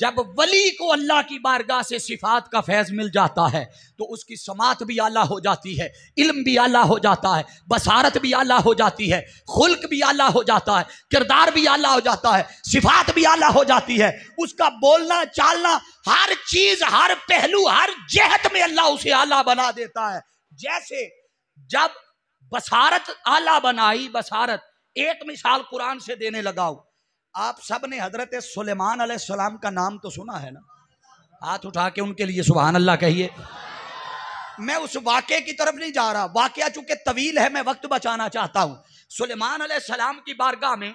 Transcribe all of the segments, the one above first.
जब वली को अल्लाह की बारगाह से सिफात का फैज़ मिल जाता है तो उसकी समात भी आला हो जाती है, इल्म भी आला हो जाता है, बसारत भी आला हो जाती है, खुल्क भी आला हो जाता है, किरदार भी आला हो जाता है, सिफात भी आला हो जाती है। उसका बोलना चालना, हर चीज, हर पहलू, हर जहत में अल्लाह उसे आला बना देता है। जैसे जब बसारत आला बनाई, बसारत, एक मिसाल कुरान से देने लगाओ। आप सब ने हजरत सुलेमान अलैहिस्सलाम का नाम तो सुना है ना? हाथ उठा के उनके लिए सुभान अल्लाह कहिए। मैं उस वाक़े की तरफ नहीं जा रहा, वाक़या चूंकि तवील है, मैं वक्त बचाना चाहता हूं। सुलेमान अलैहिस्सलाम की बारगाह में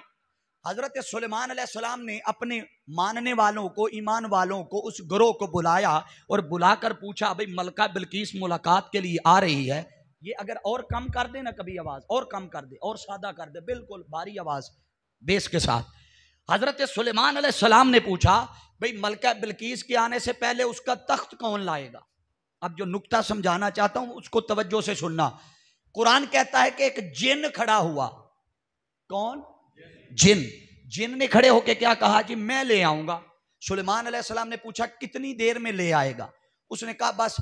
हजरत सुलेमान अलैहिस्सलाम ने अपने मानने वालों को, ईमान वालों को, उस गिरोह को बुलाया और बुलाकर पूछा, भाई मलका बिल्कीस मुलाकात के लिए आ रही है, ये अगर और कम कर दे ना, कभी आवाज और कम कर दे और सादा कर दे, बिल्कुल भारी आवाज बेस के साथ। हजरत सुलेमान अलैहिस्सलाम ने पूछा, भाई मलका बिल्कीस के आने से पहले उसका तख्त कौन लाएगा? अब जो नुक्ता समझाना चाहता हूं उसको तवज्जो से सुनना। कुरान कहता है कि एक जिन खड़ा हुआ। कौन? जिन। जिन ने खड़े होकर क्या कहा? जी मैं ले आऊंगा। सुलेमान अलैहिस्सलाम ने पूछा कितनी देर में ले आएगा? उसने कहा बस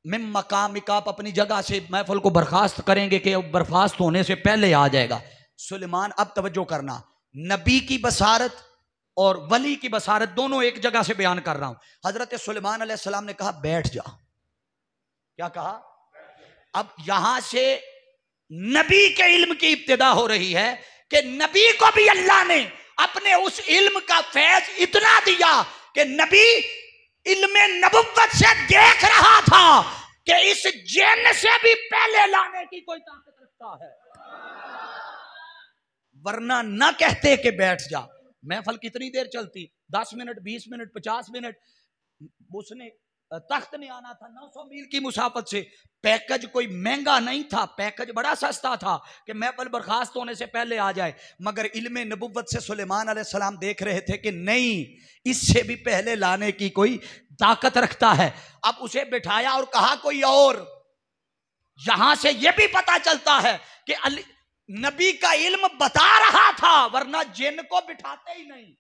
मिम मकामिक, आप अपनी जगह से महफिल को बर्खास्त करेंगे कि बर्खास्त होने से पहले आ जाएगा। सुलेमान, अब तवज्जो करना, नबी की बसारत और वली की बसारत दोनों एक जगह से बयान कर रहा हूं। हजरत सुलेमान अलैहिस्सलाम ने कहा बैठ जा। क्या कहा? अब यहां से नबी के इल्म की इब्तिदा हो रही है कि नबी को भी अल्लाह ने अपने उस इल्म का फैज इतना दिया कि नबी इल्म नबुव्वत से देख रहा था कि इस जिन से भी पहले लाने की कोई ताकत रखता है, वरना ना कहते कि बैठ जा। महफिल कितनी देर चलती? 10 मिनट, 20 मिनट, 50 मिनट। उसने तख्त ने आना था 900 मील की मुसाफत से। पैकेज कोई महंगा नहीं था, पैकेज बड़ा सस्ता था कि महफिल बर्खास्त होने से पहले आ जाए। मगर इल्म नबुव्वत से सुलेमान अलैहिस्सलाम देख रहे थे कि नहीं, इससे भी पहले लाने की कोई ताकत रखता है। अब उसे बिठाया और कहा कोई और। यहां से यह भी पता चलता है कि नबी का इल्म बता रहा था, वरना जिन को बिठाते ही नहीं।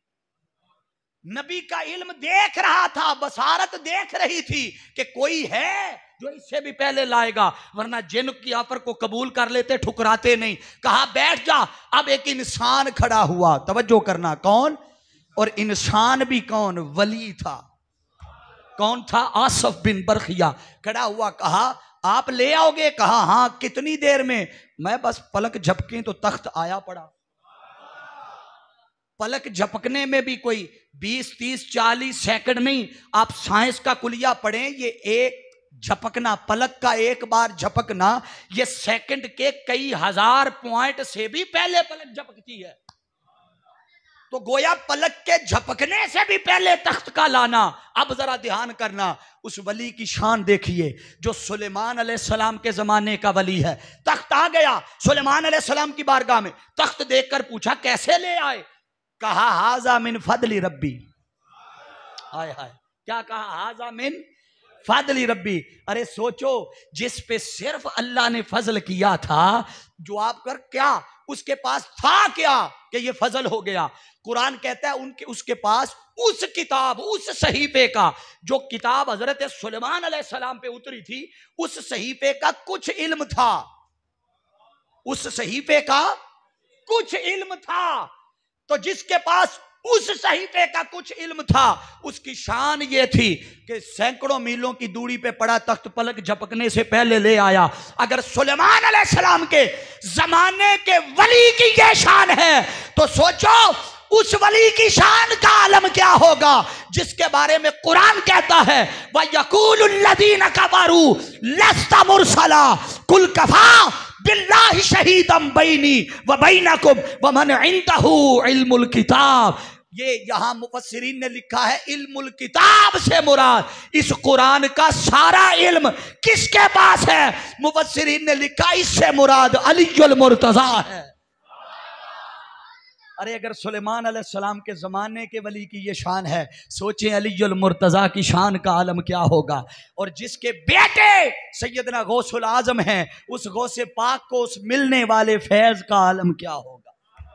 नबी का इल्म देख रहा था, बसारत देख रही थी कि कोई है जो इससे भी पहले लाएगा, वरना जिन की ऑफर को कबूल कर लेते, ठुकराते नहीं। कहा बैठ जा। अब एक इंसान खड़ा हुआ, तवज्जो करना, कौन? और इंसान भी कौन? वली था। कौन था? आसफ बिन बरखिया खड़ा हुआ। कहा आप ले आओगे? कहा हां। कितनी देर में? मैं बस पलक झपकी तो तख्त आया पड़ा। पलक झपकने में भी कोई 20, 30, 40 सेकंड नहीं। आप साइंस का कुलिया पढ़ें, ये एक झपकना, पलक का एक बार झपकना, ये सेकंड के कई हजार पॉइंट से भी पहले पलक झपकती है। तो गोया पलक के झपकने से भी पहले तख्त का लाना। अब जरा ध्यान करना, उस वली की शान देखिए जो सुलेमान अलैहिस्सलाम के जमाने का वली है। तख्त आ गया सुलेमान अलैहिस्सलाम की बारगाह में। तख्त देखकर पूछा कैसे ले आए? कहा हाजा मिन फदली रब्बी। हाय हाय, क्या कहा? हाजा मिन फदली रब्बी। अरे सोचो, जिस पे सिर्फ अल्लाह ने फजल किया था, जवाब कर क्या उसके पास था क्या कि ये फजल हो गया? कुरान कहता है उसके पास उस किताब, उस सहीफे का, जो किताब हजरत सुलेमान अलैहिस्सलाम पे उतरी थी, उस सहीफे का कुछ इल्म था। उस सहीफे का कुछ इल्म था। तो जिसके पास उस सहीफे का कुछ इल्म था, उसकी शान ये थी कि सैकड़ों मीलों की दूरी पे पड़ा तख्त पलक झपकने से पहले ले आया। अगर सुलेमान अलैहिस्सलाम के जमाने के वली की ये शान है, तो सोचो उस वली की शान का आलम क्या होगा, जिसके बारे में कुरान कहता है व यकूलुल्लज़ीना कफरू लस्ता मुरसला कुल कफा बिल्लाहि शहीदम बैनी व बैनकुम व मन इंदहु इल्मुल किताब। ये यहां मुफस्सिरीन ने लिखा है इल्मुल किताब से मुराद इस कुरान का सारा इल्म किसके पास है? मुफस्सिरीन ने लिखा इससे मुराद अलीयुल मुर्तजा है। अरे अगर सुलेमान अलैहिस्सलाम के ज़माने के वली की ये शान है, सोचें अलीयुल मुर्तज़ा की शान का आलम क्या होगा। और जिसके बेटे सैयदना गौसुल आज़म हैं, उस गौसे पाक को उस मिलने वाले फैज़ का आलम क्या होगा।